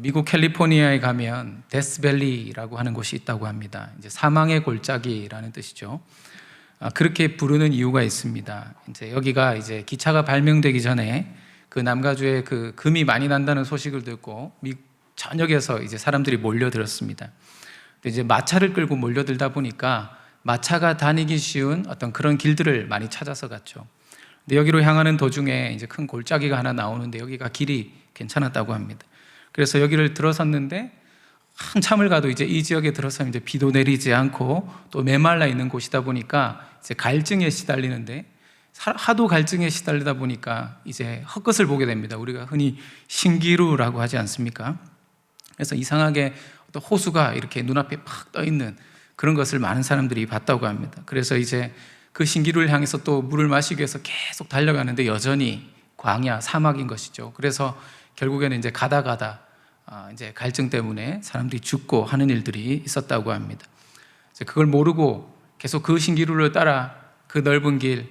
미국 캘리포니아에 가면 데스밸리라고 하는 곳이 있다고 합니다. 이제 사망의 골짜기라는 뜻이죠. 그렇게 부르는 이유가 있습니다. 이제 여기가 이제 기차가 발명되기 전에 그 남가주에 그 금이 많이 난다는 소식을 듣고 미국 전역에서 이제 사람들이 몰려들었습니다. 근데 이제 마차를 끌고 몰려들다 보니까 마차가 다니기 쉬운 어떤 그런 길들을 많이 찾아서 갔죠. 근데 여기로 향하는 도중에 이제 큰 골짜기가 하나 나오는데 여기가 길이 괜찮았다고 합니다. 그래서 여기를 들어섰는데 한참을 가도 이제 이 지역에 들어서면 이제 비도 내리지 않고 또 메말라 있는 곳이다 보니까 이제 갈증에 시달리는데 하도 갈증에 시달리다 보니까 이제 헛것을 보게 됩니다. 우리가 흔히 신기루라고 하지 않습니까? 그래서 이상하게 어떤 호수가 이렇게 눈앞에 팍 떠 있는 그런 것을 많은 사람들이 봤다고 합니다. 그래서 이제 그 신기루를 향해서 또 물을 마시기 위해서 계속 달려가는데 여전히 광야, 사막인 것이죠. 그래서 결국에는 이제 가다 이제 갈증 때문에 사람들이 죽고 하는 일들이 있었다고 합니다. 이제 그걸 모르고 계속 그 신기루를 따라 그 넓은 길,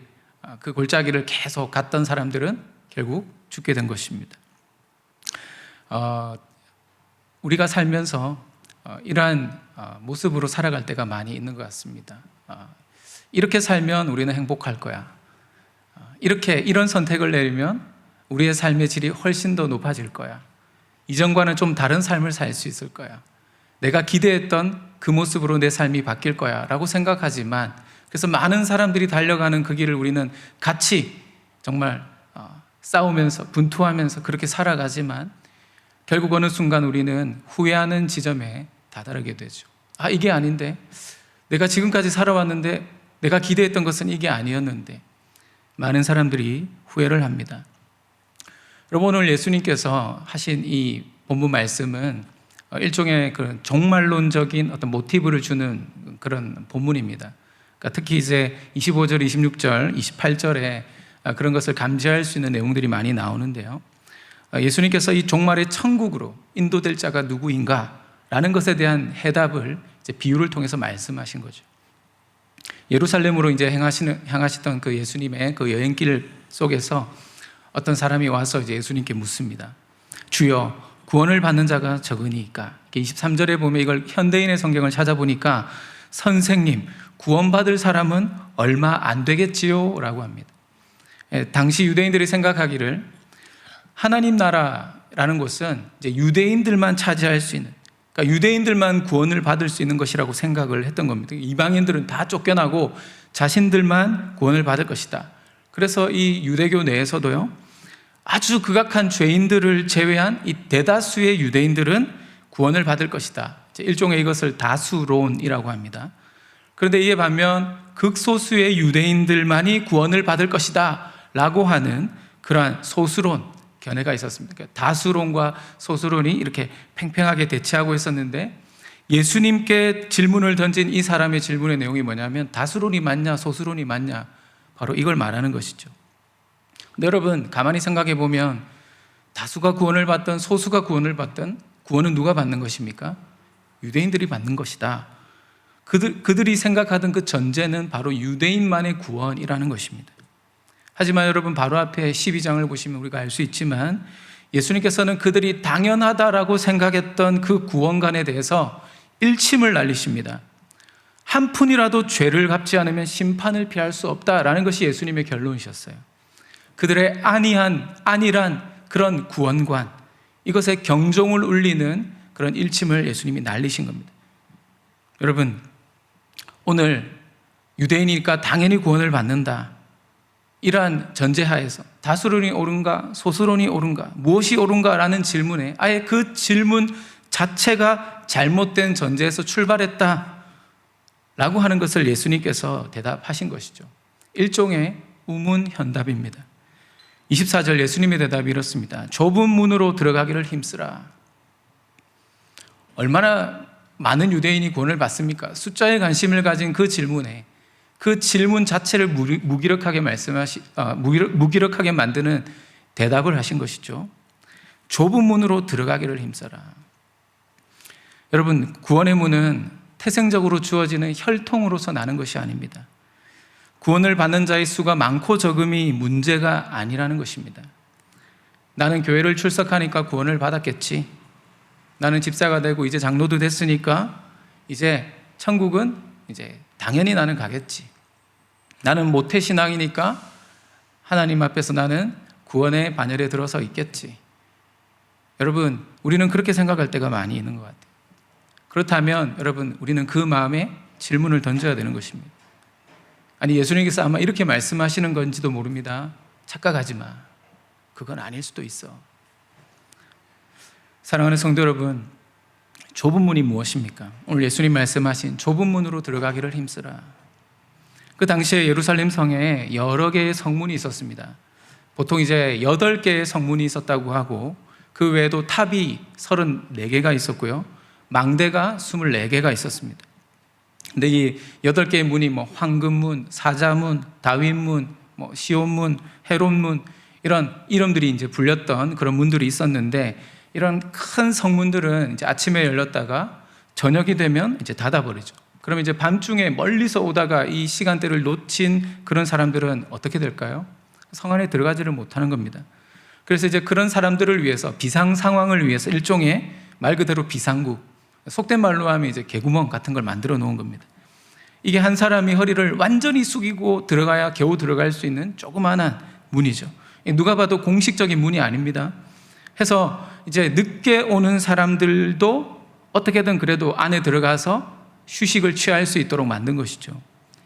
그 골짜기를 계속 갔던 사람들은 결국 죽게 된 것입니다. 우리가 살면서 이러한 모습으로 살아갈 때가 많이 있는 것 같습니다. 이렇게 살면 우리는 행복할 거야. 이런 선택을 내리면 우리의 삶의 질이 훨씬 더 높아질 거야. 이전과는 좀 다른 삶을 살 수 있을 거야. 내가 기대했던 그 모습으로 내 삶이 바뀔 거야 라고 생각하지만, 그래서 많은 사람들이 달려가는 그 길을 우리는 같이 정말 싸우면서 분투하면서 그렇게 살아가지만 결국 어느 순간 우리는 후회하는 지점에 다다르게 되죠. 이게 아닌데, 내가 지금까지 살아왔는데 내가 기대했던 것은 이게 아니었는데. 많은 사람들이 후회를 합니다. 여러분, 오늘 예수님께서 하신 이 본문 말씀은 일종의 그런 종말론적인 어떤 모티브를 주는 그런 본문입니다. 그러니까 특히 이제 25절, 26절, 28절에 그런 것을 감지할 수 있는 내용들이 많이 나오는데요. 예수님께서 이 종말의 천국으로 인도될 자가 누구인가? 라는 것에 대한 해답을 이제 비유를 통해서 말씀하신 거죠. 예루살렘으로 이제 향하시던 그 예수님의 그 여행길 속에서 어떤 사람이 와서 이제 예수님께 묻습니다. 주여, 구원을 받는 자가 적으니까. 23절에 보면 이걸 현대인의 성경을 찾아보니까 선생님, 구원받을 사람은 얼마 안 되겠지요? 라고 합니다. 당시 유대인들이 생각하기를 하나님 나라라는 곳은 이제 유대인들만 차지할 수 있는, 그러니까 유대인들만 구원을 받을 수 있는 것이라고 생각을 했던 겁니다. 이방인들은 다 쫓겨나고 자신들만 구원을 받을 것이다. 그래서 이 유대교 내에서도요, 아주 극악한 죄인들을 제외한 이 대다수의 유대인들은 구원을 받을 것이다. 일종의 이것을 다수론이라고 합니다. 그런데 이에 반면 극소수의 유대인들만이 구원을 받을 것이다 라고 하는 그러한 소수론, 견해가 있었습니다. 그러니까 다수론과 소수론이 이렇게 팽팽하게 대치하고 있었는데, 예수님께 질문을 던진 이 사람의 질문의 내용이 뭐냐면 다수론이 맞냐 소수론이 맞냐, 바로 이걸 말하는 것이죠. 근데 여러분, 가만히 생각해 보면 다수가 구원을 받든 소수가 구원을 받든 구원은 누가 받는 것입니까? 유대인들이 받는 것이다. 그들이 생각하던 그 전제는 바로 유대인만의 구원이라는 것입니다. 하지만 여러분, 바로 앞에 12장을 보시면 우리가 알 수 있지만 예수님께서는 그들이 당연하다라고 생각했던 그 구원관에 대해서 일침을 날리십니다. 한 푼이라도 죄를 갚지 않으면 심판을 피할 수 없다라는 것이 예수님의 결론이셨어요. 그들의 안일한 그런 구원관, 이것에 경종을 울리는 그런 일침을 예수님이 날리신 겁니다. 여러분, 오늘 유대인이니까 당연히 구원을 받는다, 이러한 전제하에서 다수론이 옳은가 소수론이 옳은가, 무엇이 옳은가라는 질문에 아예 그 질문 자체가 잘못된 전제에서 출발했다 라고 하는 것을 예수님께서 대답하신 것이죠. 일종의 우문현답입니다. 24절 예수님의 대답이 이렇습니다. 좁은 문으로 들어가기를 힘쓰라. 얼마나 많은 유대인이 구원을 받습니까? 숫자에 관심을 가진 그 질문에, 그 질문 자체를 무기력하게 무기력하게 만드는 대답을 하신 것이죠. 좁은 문으로 들어가기를 힘써라. 여러분, 구원의 문은 태생적으로 주어지는 혈통으로서 나는 것이 아닙니다. 구원을 받는 자의 수가 많고 적음이 문제가 아니라는 것입니다. 나는 교회를 출석하니까 구원을 받았겠지, 나는 집사가 되고 이제 장로도 됐으니까 이제 천국은 이제 당연히 나는 가겠지. 나는 모태신앙이니까 하나님 앞에서 나는 구원의 반열에 들어서 있겠지. 여러분, 우리는 그렇게 생각할 때가 많이 있는 것 같아요. 그렇다면 여러분, 우리는 그 마음에 질문을 던져야 되는 것입니다. 아니, 예수님께서 아마 이렇게 말씀하시는 건지도 모릅니다. 착각하지 마. 그건 아닐 수도 있어. 사랑하는 성도 여러분, 좁은 문이 무엇입니까? 오늘 예수님 말씀하신 좁은 문으로 들어가기를 힘쓰라. 그 당시에 예루살렘 성에 여러 개의 성문이 있었습니다. 보통 이제 8개의 성문이 있었다고 하고, 그 외에도 탑이 34개가 있었고요, 망대가 24개가 있었습니다. 근데 이 8개의 문이 황금문, 사자문, 다윗문, 시온문, 헤롯문, 이런 이름들이 이제 불렸던 그런 문들이 있었는데, 이런 큰 성문들은 이제 아침에 열렸다가 저녁이 되면 이제 닫아버리죠. 그러면 이제 밤중에 멀리서 오다가 이 시간대를 놓친 그런 사람들은 어떻게 될까요? 성 안에 들어가지를 못하는 겁니다. 그래서 이제 그런 사람들을 위해서, 비상 상황을 위해서 일종의 말 그대로 비상구, 속된 말로 하면 이제 개구멍 같은 걸 만들어 놓은 겁니다. 이게 한 사람이 허리를 완전히 숙이고 들어가야 겨우 들어갈 수 있는 조그마한 문이죠. 누가 봐도 공식적인 문이 아닙니다. 해서 이제 늦게 오는 사람들도 어떻게든 그래도 안에 들어가서 휴식을 취할 수 있도록 만든 것이죠.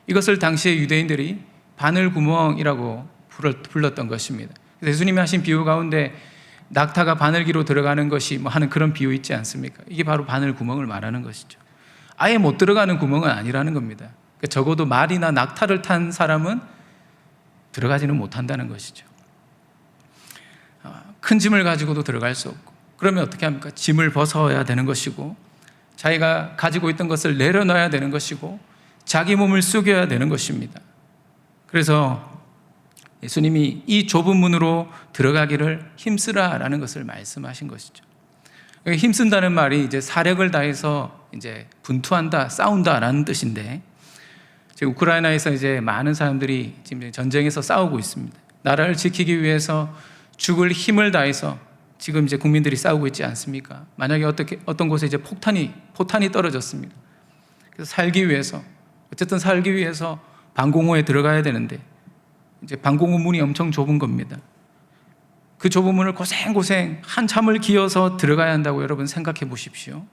이것을 당시에 유대인들이 바늘구멍이라고 불렀던 것입니다. 예수님이 하신 비유 가운데 낙타가 바늘기로 들어가는 것이 하는 그런 비유 있지 않습니까? 이게 바로 바늘구멍을 말하는 것이죠. 아예 못 들어가는 구멍은 아니라는 겁니다. 적어도 말이나 낙타를 탄 사람은 들어가지는 못한다는 것이죠. 큰 짐을 가지고도 들어갈 수 없고, 그러면 어떻게 합니까? 짐을 벗어야 되는 것이고, 자기가 가지고 있던 것을 내려놔야 되는 것이고, 자기 몸을 숙여야 되는 것입니다. 그래서 예수님이 이 좁은 문으로 들어가기를 힘쓰라라는 것을 말씀하신 것이죠. 힘쓴다는 말이 이제 사력을 다해서 이제 분투한다, 싸운다라는 뜻인데, 지금 우크라이나에서 이제 많은 사람들이 지금 전쟁에서 싸우고 있습니다. 나라를 지키기 위해서 죽을 힘을 다해서 지금 이제 국민들이 싸우고 있지 않습니까? 만약에 어떤 곳에 이제 포탄이 떨어졌습니다. 그래서 살기 위해서, 어쨌든 살기 위해서 방공호에 들어가야 되는데, 이제 방공호 문이 엄청 좁은 겁니다. 그 좁은 문을 고생고생 한참을 기어서 들어가야 한다고 여러분 생각해 보십시오.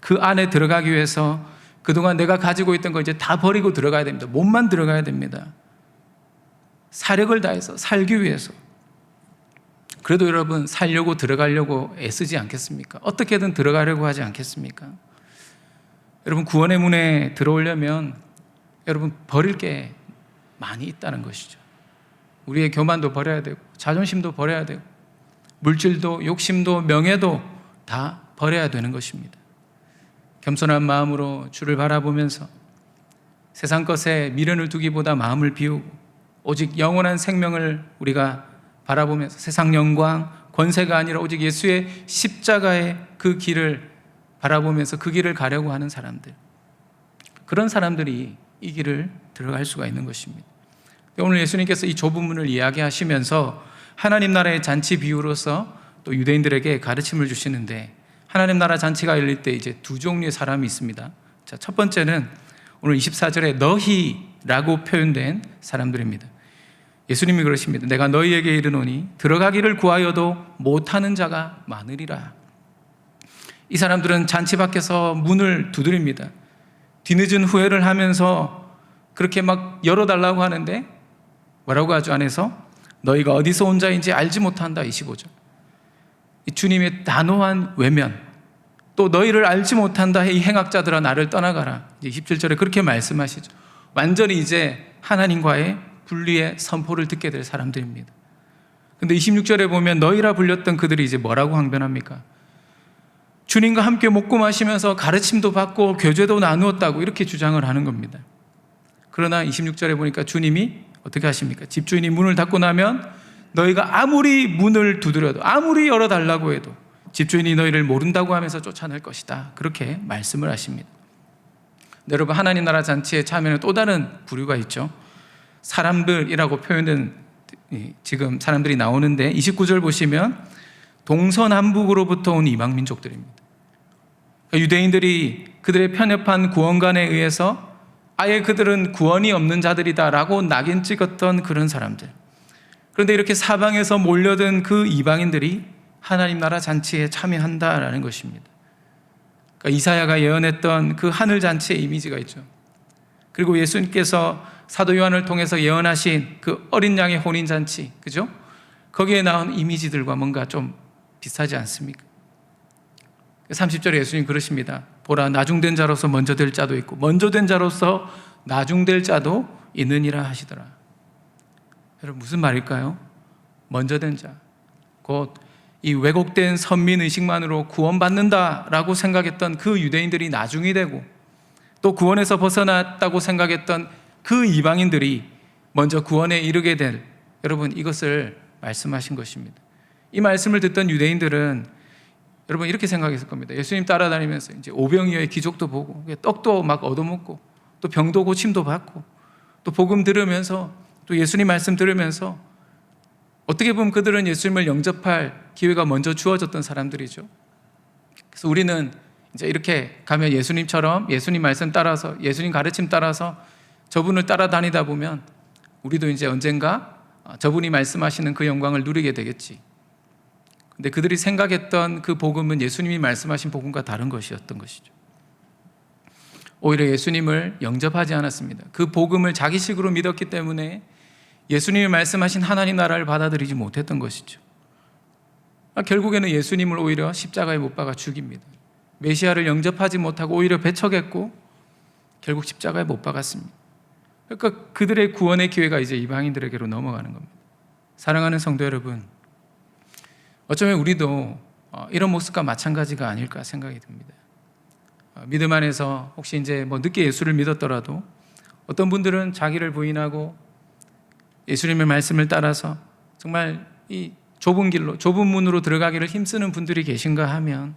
그 안에 들어가기 위해서 그동안 내가 가지고 있던 거 이제 다 버리고 들어가야 됩니다. 몸만 들어가야 됩니다. 사력을 다해서 살기 위해서. 그래도 여러분, 살려고 들어가려고 애쓰지 않겠습니까? 어떻게든 들어가려고 하지 않겠습니까? 여러분, 구원의 문에 들어오려면 여러분 버릴 게 많이 있다는 것이죠. 우리의 교만도 버려야 되고, 자존심도 버려야 되고, 물질도, 욕심도, 명예도 다 버려야 되는 것입니다. 겸손한 마음으로 주를 바라보면서 세상 것에 미련을 두기보다 마음을 비우고 오직 영원한 생명을 우리가 바라보면서 세상 영광, 권세가 아니라 오직 예수의 십자가의 그 길을 바라보면서 그 길을 가려고 하는 사람들, 그런 사람들이 이 길을 들어갈 수가 있는 것입니다. 오늘 예수님께서 이 좁은 문을 이야기하시면서 하나님 나라의 잔치 비유로서 또 유대인들에게 가르침을 주시는데, 하나님 나라 잔치가 열릴 때 이제 두 종류의 사람이 있습니다. 자, 첫 번째는 오늘 24절에 너희라고 표현된 사람들입니다. 예수님이 그러십니다. 내가 너희에게 이르노니 들어가기를 구하여도 못하는 자가 많으리라. 이 사람들은 잔치 밖에서 문을 두드립니다. 뒤늦은 후회를 하면서 그렇게 막 열어달라고 하는데 뭐라고 하죠? 안에서 너희가 어디서 온 자인지 알지 못한다. 25절. 이 주님의 단호한 외면, 또 너희를 알지 못한다. 이 행악자들아 나를 떠나가라. 이제 27절에 그렇게 말씀하시죠. 완전히 이제 하나님과의 분리의 선포를 듣게 될 사람들입니다. 근데 26절에 보면 너희라 불렸던 그들이 이제 뭐라고 항변합니까? 주님과 함께 먹고 마시면서 가르침도 받고 교제도 나누었다고 이렇게 주장을 하는 겁니다. 그러나 26절에 보니까 주님이 어떻게 하십니까? 집주인이 문을 닫고 나면 너희가 아무리 문을 두드려도, 아무리 열어달라고 해도 집주인이 너희를 모른다고 하면서 쫓아낼 것이다. 그렇게 말씀을 하십니다. 여러분, 하나님 나라 잔치에 참여하는 또 다른 부류가 있죠. 사람들이라고 표현된 지금 사람들이 나오는데 29절 보시면 동서남북으로부터 온 이방 민족들입니다. 유대인들이 그들의 편협한 구원관에 의해서 아예 그들은 구원이 없는 자들이다라고 낙인 찍었던 그런 사람들. 그런데 이렇게 사방에서 몰려든 그 이방인들이 하나님 나라 잔치에 참여한다라는 것입니다. 그러니까 이사야가 예언했던 그 하늘 잔치의 이미지가 있죠. 그리고 예수님께서 사도 요한을 통해서 예언하신 그 어린 양의 혼인 잔치, 그죠? 거기에 나온 이미지들과 뭔가 좀 비슷하지 않습니까? 30절에 예수님 그러십니다. 보라, 나중된 자로서 먼저 될 자도 있고 먼저 된 자로서 나중될 자도 있느니라 하시더라. 여러분, 무슨 말일까요? 먼저 된 자, 곧 이 왜곡된 선민의식만으로 구원받는다라고 생각했던 그 유대인들이 나중이 되고, 또 구원에서 벗어났다고 생각했던 그 이방인들이 먼저 구원에 이르게 될, 여러분, 이것을 말씀하신 것입니다. 이 말씀을 듣던 유대인들은 여러분 이렇게 생각했을 겁니다. 예수님 따라다니면서 이제 오병이어의 기적도 보고 떡도 막 얻어먹고 또 병도 고침도 받고 또 복음 들으면서 또 예수님 말씀 들으면서 어떻게 보면 그들은 예수님을 영접할 기회가 먼저 주어졌던 사람들이죠. 그래서 우리는 이제 이렇게 가면 예수님처럼 예수님 말씀 따라서, 예수님 가르침 따라서 저분을 따라다니다 보면 우리도 이제 언젠가 저분이 말씀하시는 그 영광을 누리게 되겠지. 근데 그들이 생각했던 그 복음은 예수님이 말씀하신 복음과 다른 것이었던 것이죠. 오히려 예수님을 영접하지 않았습니다. 그 복음을 자기식으로 믿었기 때문에 예수님이 말씀하신 하나님 나라를 받아들이지 못했던 것이죠. 결국에는 예수님을 오히려 십자가에 못 박아 죽입니다. 메시아를 영접하지 못하고 오히려 배척했고 결국 십자가에 못 박았습니다. 그러니까 그들의 구원의 기회가 이제 이방인들에게로 넘어가는 겁니다. 사랑하는 성도 여러분, 어쩌면 우리도 이런 모습과 마찬가지가 아닐까 생각이 듭니다. 믿음 안에서 혹시 이제 늦게 예수를 믿었더라도 어떤 분들은 자기를 부인하고 예수님의 말씀을 따라서 정말 이 좁은 길로, 좁은 문으로 들어가기를 힘쓰는 분들이 계신가 하면,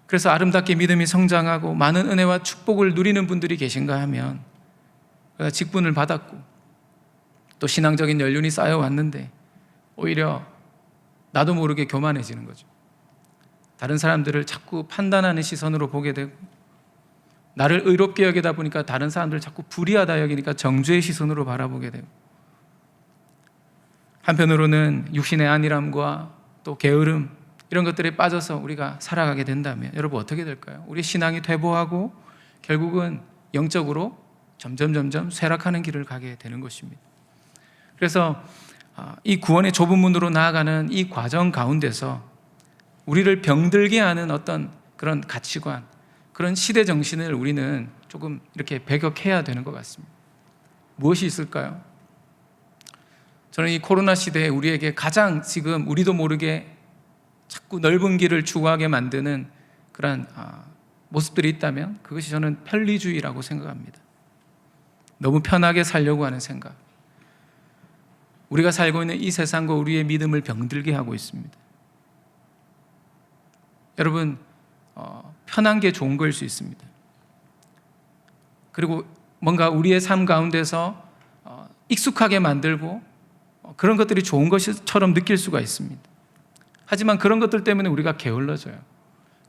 그래서 아름답게 믿음이 성장하고 많은 은혜와 축복을 누리는 분들이 계신가 하면, 직분을 받았고 또 신앙적인 연륜이 쌓여왔는데 오히려 나도 모르게 교만해지는 거죠. 다른 사람들을 자꾸 판단하는 시선으로 보게 되고, 나를 의롭게 여기다 보니까 다른 사람들을 자꾸 불의하다 여기니까 정죄의 시선으로 바라보게 되고, 한편으로는 육신의 안일함과 또 게으름, 이런 것들에 빠져서 우리가 살아가게 된다면 여러분 어떻게 될까요? 우리 신앙이 퇴보하고 결국은 영적으로 점점 쇠락하는 길을 가게 되는 것입니다. 그래서 이 구원의 좁은 문으로 나아가는 이 과정 가운데서 우리를 병들게 하는 어떤 그런 가치관, 그런 시대 정신을 우리는 조금 이렇게 배격해야 되는 것 같습니다. 무엇이 있을까요? 저는 이 코로나 시대에 우리에게 가장 지금 우리도 모르게 자꾸 넓은 길을 추구하게 만드는 그런 모습들이 있다면 그것이 저는 편리주의라고 생각합니다. 너무 편하게 살려고 하는 생각. 우리가 살고 있는 이 세상과 우리의 믿음을 병들게 하고 있습니다. 여러분, 편한 게 좋은 거일 수 있습니다. 그리고 뭔가 우리의 삶 가운데서 익숙하게 만들고 그런 것들이 좋은 것처럼 느낄 수가 있습니다. 하지만 그런 것들 때문에 우리가 게을러져요.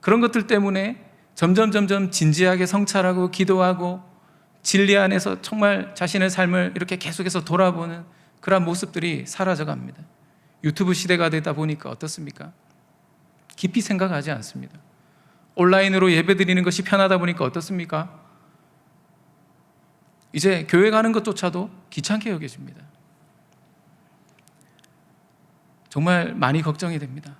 그런 것들 때문에 점점 진지하게 성찰하고 기도하고 진리 안에서 정말 자신의 삶을 이렇게 계속해서 돌아보는 그런 모습들이 사라져 갑니다. 유튜브 시대가 되다 보니까 어떻습니까? 깊이 생각하지 않습니다. 온라인으로 예배 드리는 것이 편하다 보니까 어떻습니까? 이제 교회 가는 것조차도 귀찮게 여겨집니다. 정말 많이 걱정이 됩니다.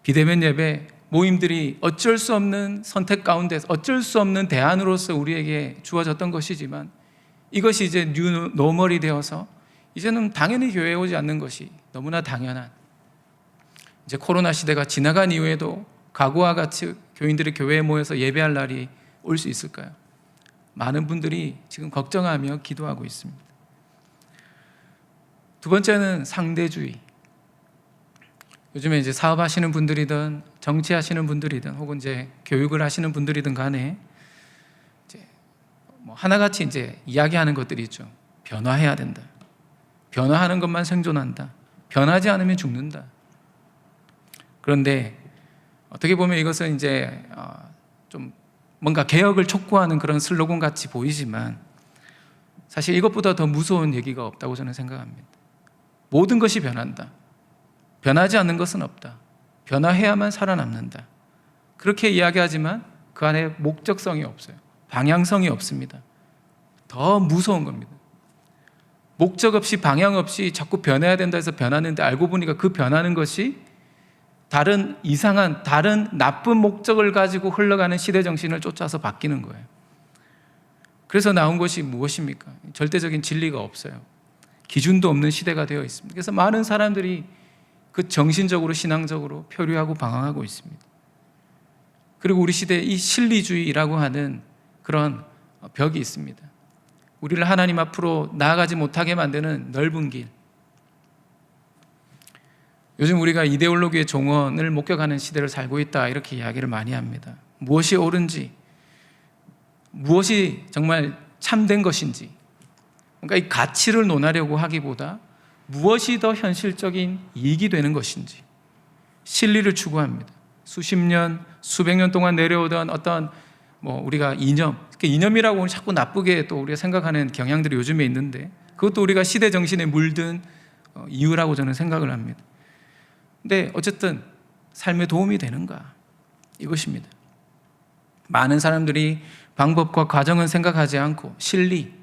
비대면 예배, 모임들이 어쩔 수 없는 선택 가운데서 어쩔 수 없는 대안으로서 우리에게 주어졌던 것이지만 이것이 이제 뉴 노멀이 되어서 이제는 당연히 교회에 오지 않는 것이 너무나 당연한, 이제 코로나 시대가 지나간 이후에도 과거와 같이 교인들이 교회에 모여서 예배할 날이 올 수 있을까요? 많은 분들이 지금 걱정하며 기도하고 있습니다. 두 번째는 상대주의. 요즘에 이제 사업하시는 분들이든 정치하시는 분들이든 혹은 이제 교육을 하시는 분들이든 간에 이제 하나같이 이제 이야기하는 것들이 있죠. 변화해야 된다. 변화하는 것만 생존한다. 변하지 않으면 죽는다. 그런데 어떻게 보면 이것은 이제 좀 뭔가 개혁을 촉구하는 그런 슬로건 같이 보이지만 사실 이것보다 더 무서운 얘기가 없다고 저는 생각합니다. 모든 것이 변한다. 변하지 않는 것은 없다. 변화해야만 살아남는다. 그렇게 이야기하지만 그 안에 목적성이 없어요. 방향성이 없습니다. 더 무서운 겁니다. 목적 없이 방향 없이 자꾸 변해야 된다 해서 변하는데 알고 보니까 그 변하는 것이 다른 이상한 다른 나쁜 목적을 가지고 흘러가는 시대 정신을 쫓아서 바뀌는 거예요. 그래서 나온 것이 무엇입니까? 절대적인 진리가 없어요. 기준도 없는 시대가 되어 있습니다. 그래서 많은 사람들이 그 정신적으로 신앙적으로 표류하고 방황하고 있습니다. 그리고 우리 시대에 이 실리주의라고 하는 그런 벽이 있습니다. 우리를 하나님 앞으로 나아가지 못하게 만드는 넓은 길. 요즘 우리가 이데올로기의 종언을 목격하는 시대를 살고 있다 이렇게 이야기를 많이 합니다. 무엇이 옳은지, 무엇이 정말 참된 것인지, 그러니까 이 가치를 논하려고 하기보다 무엇이 더 현실적인 이익이 되는 것인지 진리를 추구합니다. 수십 년, 수백 년 동안 내려오던 어떤 우리가 이념이라고 자꾸 나쁘게 또 우리가 생각하는 경향들이 요즘에 있는데 그것도 우리가 시대 정신에 물든 이유라고 저는 생각을 합니다. 근데 어쨌든 삶에 도움이 되는가? 이것입니다. 많은 사람들이 방법과 과정은 생각하지 않고 실리,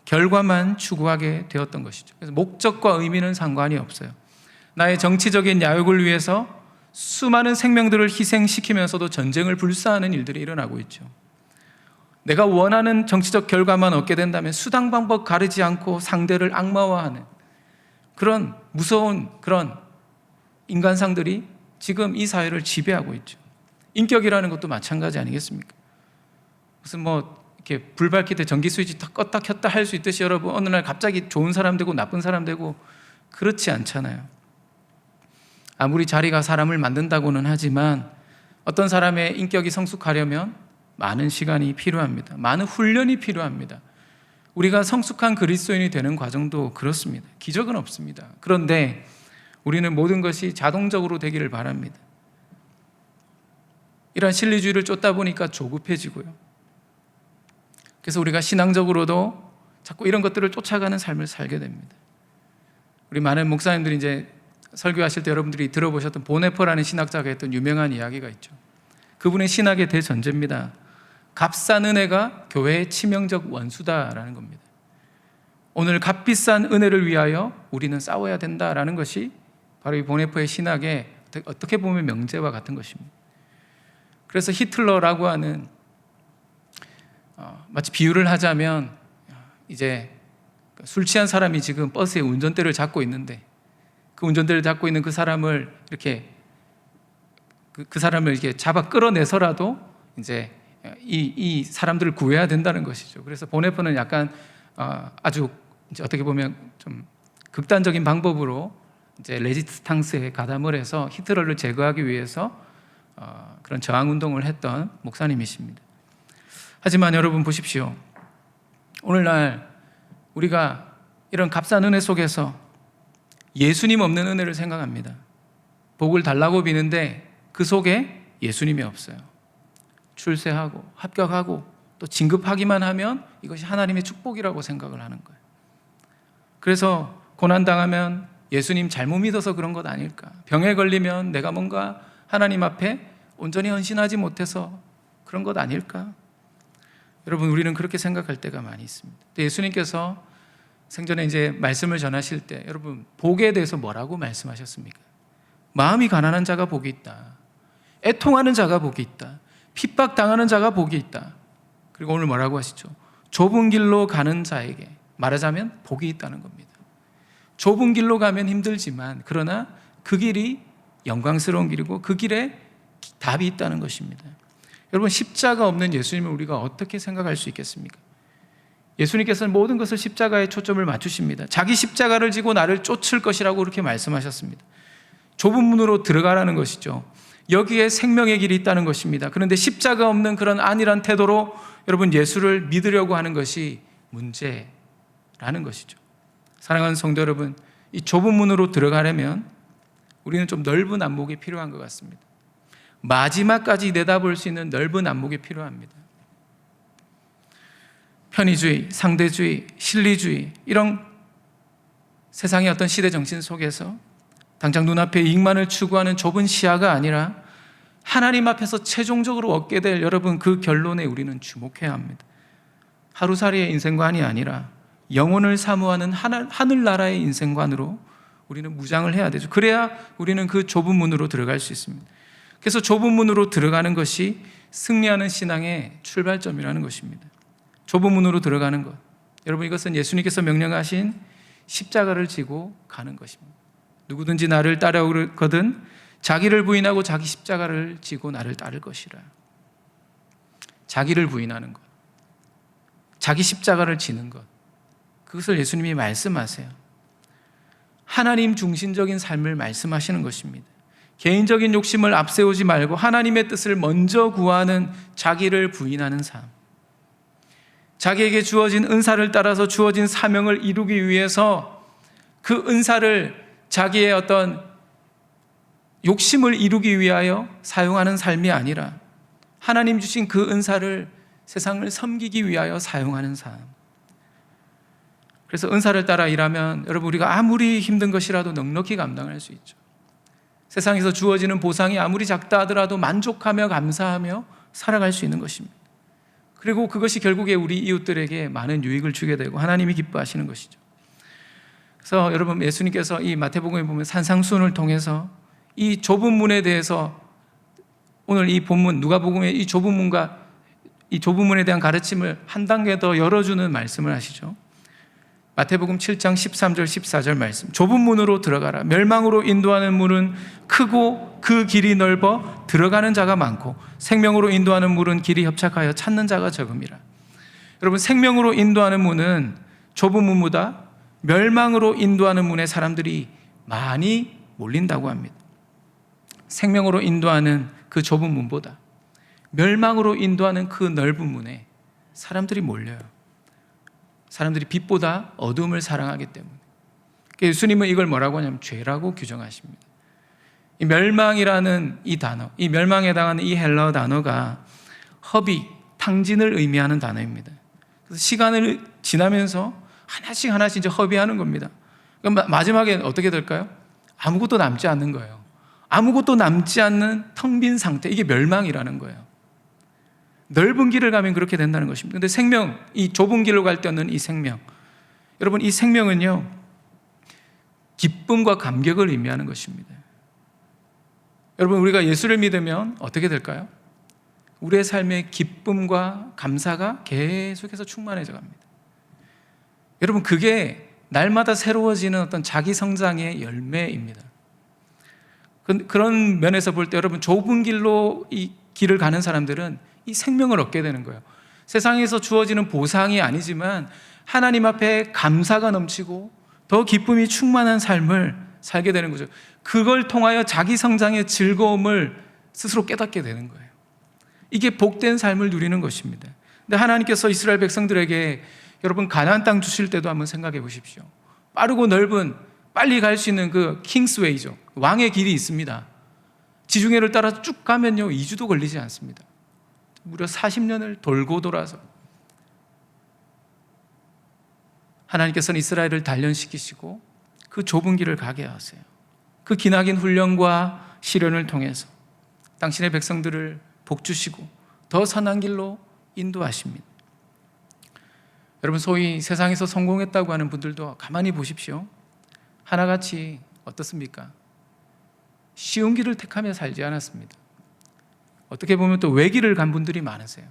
결과만 추구하게 되었던 것이죠. 그래서 목적과 의미는 상관이 없어요. 나의 정치적인 야욕을 위해서 수많은 생명들을 희생시키면서도 전쟁을 불사하는 일들이 일어나고 있죠. 내가 원하는 정치적 결과만 얻게 된다면 수단 방법 가리지 않고 상대를 악마화하는 그런 무서운 그런 인간상들이 지금 이 사회를 지배하고 있죠. 인격이라는 것도 마찬가지 아니겠습니까? 무슨 이렇게 불 밝힐 때 전기 스위치 딱 껐다 켰다 할 수 있듯이 여러분 어느 날 갑자기 좋은 사람 되고 나쁜 사람 되고 그렇지 않잖아요. 아무리 자리가 사람을 만든다고는 하지만 어떤 사람의 인격이 성숙하려면 많은 시간이 필요합니다. 많은 훈련이 필요합니다. 우리가 성숙한 그리스도인이 되는 과정도 그렇습니다. 기적은 없습니다. 그런데 우리는 모든 것이 자동적으로 되기를 바랍니다. 이런 실리주의를 쫓다 보니까 조급해지고요. 그래서 우리가 신앙적으로도 자꾸 이런 것들을 쫓아가는 삶을 살게 됩니다. 우리 많은 목사님들이 이제 설교하실 때 여러분들이 들어보셨던 보네퍼라는 신학자가 했던 유명한 이야기가 있죠. 그분의 신학의 대전제입니다. 값싼 은혜가 교회의 치명적 원수다라는 겁니다. 오늘 값비싼 은혜를 위하여 우리는 싸워야 된다라는 것이 바로 이 보네퍼의 신학의 어떻게 보면 명제와 같은 것입니다. 그래서 히틀러라고 하는 마치 비유를 하자면 이제 술 취한 사람이 지금 버스의 운전대를 잡고 있는데 그 운전대를 잡고 있는 그 사람을 이렇게 잡아 끌어내서라도 이제 이 사람들을 구해야 된다는 것이죠. 그래서 보네퍼는 약간 아주 이제 어떻게 보면 좀 극단적인 방법으로 이제 레지스탕스에 가담을 해서 히틀러를 제거하기 위해서 그런 저항 운동을 했던 목사님이십니다. 하지만 여러분 보십시오. 오늘날 우리가 이런 값싼 은혜 속에서 예수님 없는 은혜를 생각합니다. 복을 달라고 비는데 그 속에 예수님이 없어요. 출세하고 합격하고 또 진급하기만 하면 이것이 하나님의 축복이라고 생각을 하는 거예요. 그래서 고난당하면 예수님 잘못 믿어서 그런 것 아닐까? 병에 걸리면 내가 뭔가 하나님 앞에 온전히 헌신하지 못해서 그런 것 아닐까? 여러분, 우리는 그렇게 생각할 때가 많이 있습니다. 예수님께서 생전에 이제 말씀을 전하실 때 여러분 복에 대해서 뭐라고 말씀하셨습니까? 마음이 가난한 자가 복이 있다. 애통하는 자가 복이 있다. 핍박당하는 자가 복이 있다. 그리고 오늘 뭐라고 하시죠? 좁은 길로 가는 자에게 말하자면 복이 있다는 겁니다. 좁은 길로 가면 힘들지만 그러나 그 길이 영광스러운 길이고 그 길에 답이 있다는 것입니다. 여러분, 십자가 없는 예수님을 우리가 어떻게 생각할 수 있겠습니까? 예수님께서는 모든 것을 십자가에 초점을 맞추십니다. 자기 십자가를 지고 나를 쫓을 것이라고 그렇게 말씀하셨습니다. 좁은 문으로 들어가라는 것이죠. 여기에 생명의 길이 있다는 것입니다. 그런데 십자가 없는 그런 안일한 태도로 여러분 예수를 믿으려고 하는 것이 문제라는 것이죠. 사랑하는 성도 여러분, 이 좁은 문으로 들어가려면 우리는 좀 넓은 안목이 필요한 것 같습니다. 마지막까지 내다볼 수 있는 넓은 안목이 필요합니다. 편의주의, 상대주의, 실리주의, 이런 세상의 어떤 시대 정신 속에서 당장 눈앞의 이익만을 추구하는 좁은 시야가 아니라 하나님 앞에서 최종적으로 얻게 될 여러분 그 결론에 우리는 주목해야 합니다. 하루살이의 인생관이 아니라 영혼을 사모하는 하늘나라의 인생관으로 우리는 무장을 해야 되죠. 그래야 우리는 그 좁은 문으로 들어갈 수 있습니다. 그래서 좁은 문으로 들어가는 것이 승리하는 신앙의 출발점이라는 것입니다. 좁은 문으로 들어가는 것, 여러분, 이것은 예수님께서 명령하신 십자가를 지고 가는 것입니다. 누구든지 나를 따라오거든 자기를 부인하고 자기 십자가를 지고 나를 따를 것이라. 자기를 부인하는 것, 자기 십자가를 지는 것, 그것을 예수님이 말씀하세요. 하나님 중심적인 삶을 말씀하시는 것입니다. 개인적인 욕심을 앞세우지 말고 하나님의 뜻을 먼저 구하는 자기를 부인하는 삶, 자기에게 주어진 은사를 따라서 주어진 사명을 이루기 위해서 그 은사를 자기의 어떤 욕심을 이루기 위하여 사용하는 삶이 아니라 하나님 주신 그 은사를 세상을 섬기기 위하여 사용하는 삶. 그래서 은사를 따라 일하면 여러분, 우리가 아무리 힘든 것이라도 넉넉히 감당할 수 있죠. 세상에서 주어지는 보상이 아무리 작다 하더라도 만족하며 감사하며 살아갈 수 있는 것입니다. 그리고 그것이 결국에 우리 이웃들에게 많은 유익을 주게 되고 하나님이 기뻐하시는 것이죠. 그래서 여러분, 예수님께서 이 마태복음에 보면 산상수훈을 통해서 이 좁은 문에 대해서 오늘 이 본문 누가복음의 이 좁은 문과 이 좁은 문에 대한 가르침을 한 단계 더 열어주는 말씀을 하시죠. 마태복음 7장 13절 14절 말씀, 좁은 문으로 들어가라. 멸망으로 인도하는 문은 크고 그 길이 넓어 들어가는 자가 많고 생명으로 인도하는 문은 길이 협착하여 찾는 자가 적음이라. 여러분, 생명으로 인도하는 문은 좁은 문보다 멸망으로 인도하는 문에 사람들이 많이 몰린다고 합니다. 생명으로 인도하는 그 좁은 문보다 멸망으로 인도하는 그 넓은 문에 사람들이 몰려요. 사람들이 빛보다 어둠을 사랑하기 때문에. 예수님은 이걸 뭐라고 하냐면 죄라고 규정하십니다. 이 멸망이라는 이 단어, 이 멸망에 해당하는 이 헬라어 단어가 허비, 탕진을 의미하는 단어입니다. 그래서 시간을 지나면서 하나씩 이제 허비하는 겁니다. 그럼 마지막에 어떻게 될까요? 아무것도 남지 않는 거예요. 아무것도 남지 않는 텅 빈 상태, 이게 멸망이라는 거예요. 넓은 길을 가면 그렇게 된다는 것입니다. 그런데 생명, 이 좁은 길로 갈 때 얻는 이 생명, 여러분, 이 생명은요 기쁨과 감격을 의미하는 것입니다. 여러분, 우리가 예수를 믿으면 어떻게 될까요? 우리의 삶에 기쁨과 감사가 계속해서 충만해져 갑니다. 여러분, 그게 날마다 새로워지는 어떤 자기 성장의 열매입니다. 그런 면에서 볼 때 여러분, 좁은 길로 이 길을 가는 사람들은 이 생명을 얻게 되는 거예요. 세상에서 주어지는 보상이 아니지만 하나님 앞에 감사가 넘치고 더 기쁨이 충만한 삶을 살게 되는 거죠. 그걸 통하여 자기 성장의 즐거움을 스스로 깨닫게 되는 거예요. 이게 복된 삶을 누리는 것입니다. 근데 하나님께서 이스라엘 백성들에게 여러분 가나안 땅 주실 때도 한번 생각해 보십시오. 빠르고 넓은, 빨리 갈 수 있는 그 킹스웨이죠. 왕의 길이 있습니다. 지중해를 따라 쭉 가면요 2주도 걸리지 않습니다. 무려 40년을 돌고 돌아서 하나님께서는 이스라엘을 단련시키시고 그 좁은 길을 가게 하세요. 그 기나긴 훈련과 시련을 통해서 당신의 백성들을 복주시고 더 선한 길로 인도하십니다. 여러분, 소위 세상에서 성공했다고 하는 분들도 가만히 보십시오. 하나같이 어떻습니까? 쉬운 길을 택하며 살지 않았습니다. 어떻게 보면 또 외길을 간 분들이 많으세요.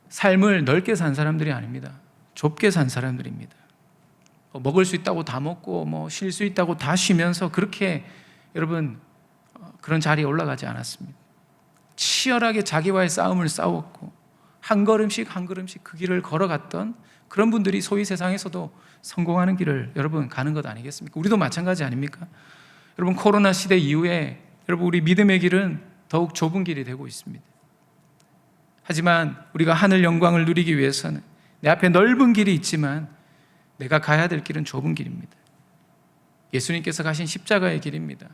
삶을 넓게 산 사람들이 아닙니다. 좁게 산 사람들입니다. 먹을 수 있다고 다 먹고 쉴 수 있다고 다 쉬면서 그렇게 여러분 그런 자리에 올라가지 않았습니다. 치열하게 자기와의 싸움을 싸웠고 한 걸음씩 한 걸음씩 그 길을 걸어갔던 그런 분들이 소위 세상에서도 성공하는 길을 여러분 가는 것 아니겠습니까? 우리도 마찬가지 아닙니까? 여러분, 코로나 시대 이후에 여러분 우리 믿음의 길은 더욱 좁은 길이 되고 있습니다. 하지만 우리가 하늘 영광을 누리기 위해서는 내 앞에 넓은 길이 있지만 내가 가야 될 길은 좁은 길입니다. 예수님께서 가신 십자가의 길입니다.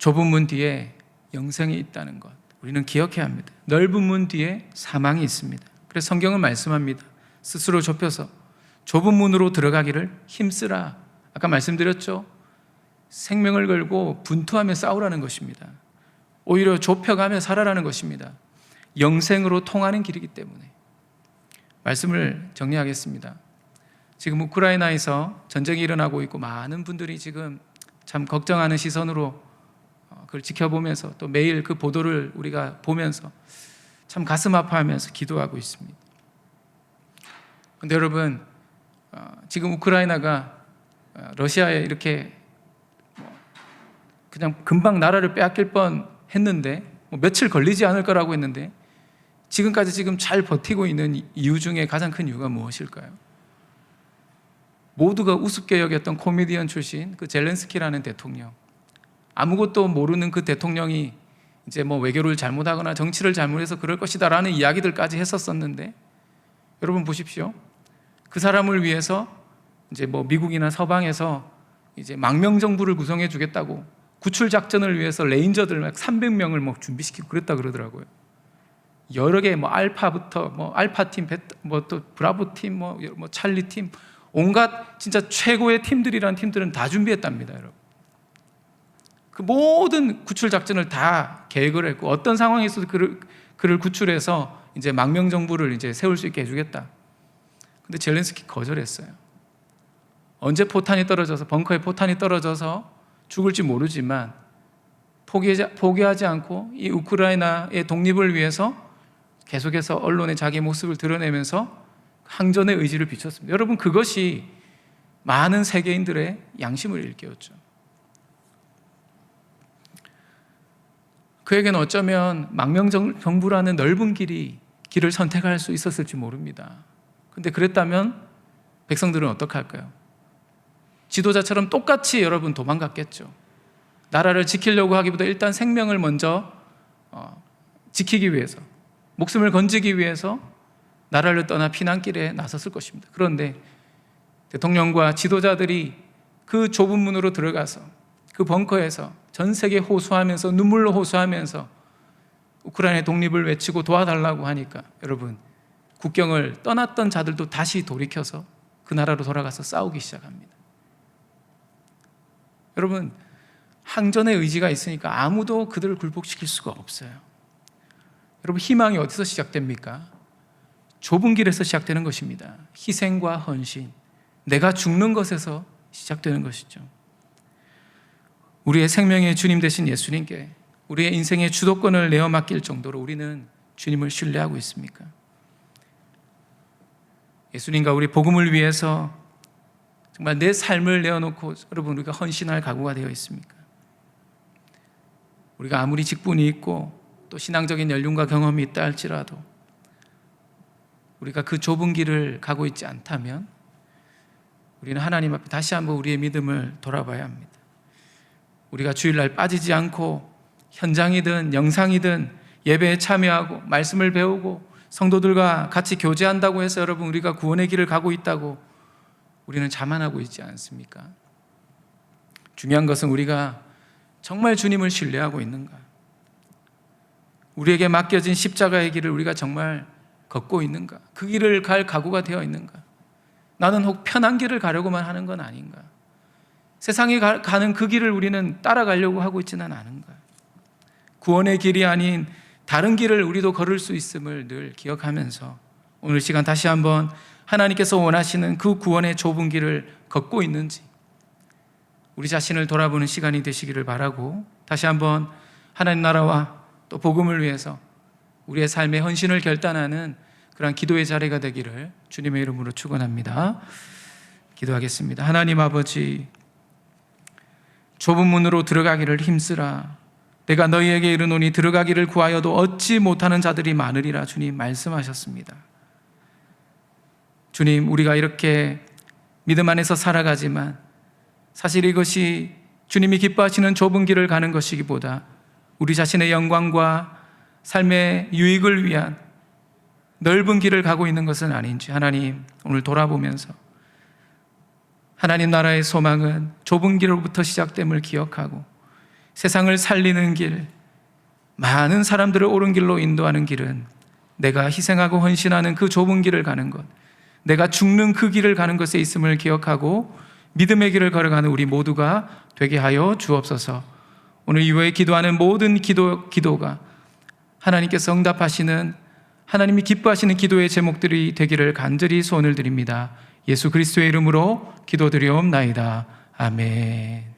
좁은 문 뒤에 영생이 있다는 것, 우리는 기억해야 합니다. 넓은 문 뒤에 사망이 있습니다. 그래서 성경은 말씀합니다. 스스로 좁혀서 좁은 문으로 들어가기를 힘쓰라. 아까 말씀드렸죠? 생명을 걸고 분투하며 싸우라는 것입니다. 오히려 좁혀가며 살아라는 것입니다. 영생으로 통하는 길이기 때문에. 말씀을 정리하겠습니다. 지금 우크라이나에서 전쟁이 일어나고 있고 많은 분들이 지금 참 걱정하는 시선으로 그걸 지켜보면서 또 매일 그 보도를 우리가 보면서 참 가슴 아파하면서 기도하고 있습니다. 그런데 여러분, 지금 우크라이나가 러시아에 이렇게 그냥 금방 나라를 빼앗길 뻔 했는데 며칠 걸리지 않을 거라고 했는데 지금까지 지금 잘 버티고 있는 이유 중에 가장 큰 이유가 무엇일까요? 모두가 우습게 여겼던 코미디언 출신 그 젤렌스키라는 대통령, 아무것도 모르는 그 대통령이 이제 외교를 잘못하거나 정치를 잘못해서 그럴 것이다 라는 이야기들까지 했었었는데, 여러분 보십시오. 그 사람을 위해서 이제 미국이나 서방에서 이제 망명 정부를 구성해 주겠다고 구출 작전을 위해서 레인저들 막 300명을 준비시키고 그랬다 그러더라고요. 여러 개 알파부터 알파 팀, 또 브라보 팀, 찰리 팀, 온갖 진짜 최고의 팀들이란 팀들은 다 준비했답니다, 여러분. 그 모든 구출 작전을 다 계획을 했고 어떤 상황에서도 그를 구출해서 이제 망명 정부를 이제 세울 수 있게 해주겠다. 근데 젤렌스키 거절했어요. 언제 포탄이 떨어져서 벙커에 포탄이 떨어져서 죽을지 모르지만 포기하지 않고 이 우크라이나의 독립을 위해서 계속해서 언론에 자기 모습을 드러내면서 항전의 의지를 비췄습니다. 여러분, 그것이 많은 세계인들의 양심을 일깨웠죠. 그에게는 어쩌면 망명 정부라는 넓은 길을 선택할 수 있었을지 모릅니다. 근데 그랬다면 백성들은 어떻게 할까요? 지도자처럼 똑같이 여러분 도망갔겠죠. 나라를 지키려고 하기보다 일단 생명을 먼저 지키기 위해서, 목숨을 건지기 위해서 나라를 떠나 피난길에 나섰을 것입니다. 그런데 대통령과 지도자들이 그 좁은 문으로 들어가서 그 벙커에서 전 세계에 호소하면서 눈물로 호소하면서 우크라이나의 독립을 외치고 도와달라고 하니까 여러분, 국경을 떠났던 자들도 다시 돌이켜서 그 나라로 돌아가서 싸우기 시작합니다. 여러분, 항전의 의지가 있으니까 아무도 그들을 굴복시킬 수가 없어요. 여러분, 희망이 어디서 시작됩니까? 좁은 길에서 시작되는 것입니다. 희생과 헌신, 내가 죽는 것에서 시작되는 것이죠. 우리의 생명의 주님 되신 예수님께 우리의 인생의 주도권을 내어 맡길 정도로 우리는 주님을 신뢰하고 있습니까? 예수님과 우리 복음을 위해서 정말 내 삶을 내어놓고 여러분, 우리가 헌신할 각오가 되어 있습니까? 우리가 아무리 직분이 있고 또 신앙적인 연륜과 경험이 있다 할지라도 우리가 그 좁은 길을 가고 있지 않다면 우리는 하나님 앞에 다시 한번 우리의 믿음을 돌아봐야 합니다. 우리가 주일날 빠지지 않고 현장이든 영상이든 예배에 참여하고 말씀을 배우고 성도들과 같이 교제한다고 해서 여러분, 우리가 구원의 길을 가고 있다고 우리는 자만하고 있지 않습니까? 중요한 것은 우리가 정말 주님을 신뢰하고 있는가? 우리에게 맡겨진 십자가의 길을 우리가 정말 걷고 있는가? 그 길을 갈 각오가 되어 있는가? 나는 혹 편한 길을 가려고만 하는 건 아닌가? 세상이 가는 그 길을 우리는 따라가려고 하고 있지는 않은가? 구원의 길이 아닌 다른 길을 우리도 걸을 수 있음을 늘 기억하면서 오늘 시간 다시 한번 하나님께서 원하시는 그 구원의 좁은 길을 걷고 있는지 우리 자신을 돌아보는 시간이 되시기를 바라고, 다시 한번 하나님 나라와 또 복음을 위해서 우리의 삶의 헌신을 결단하는 그런 기도의 자리가 되기를 주님의 이름으로 축원합니다. 기도하겠습니다. 하나님 아버지, 좁은 문으로 들어가기를 힘쓰라. 내가 너희에게 이르노니 들어가기를 구하여도 얻지 못하는 자들이 많으리라. 주님 말씀하셨습니다. 주님, 우리가 이렇게 믿음 안에서 살아가지만 사실 이것이 주님이 기뻐하시는 좁은 길을 가는 것이기보다 우리 자신의 영광과 삶의 유익을 위한 넓은 길을 가고 있는 것은 아닌지 하나님 오늘 돌아보면서 하나님 나라의 소망은 좁은 길로부터 시작됨을 기억하고 세상을 살리는 길, 많은 사람들을 옳은 길로 인도하는 길은 내가 희생하고 헌신하는 그 좁은 길을 가는 것, 내가 죽는 그 길을 가는 것에 있음을 기억하고 믿음의 길을 걸어가는 우리 모두가 되게 하여 주옵소서. 오늘 이후에 기도하는 모든 기도가 하나님께서 응답하시는, 하나님이 기뻐하시는 기도의 제목들이 되기를 간절히 소원을 드립니다. 예수 그리스도의 이름으로 기도드리옵나이다. 아멘.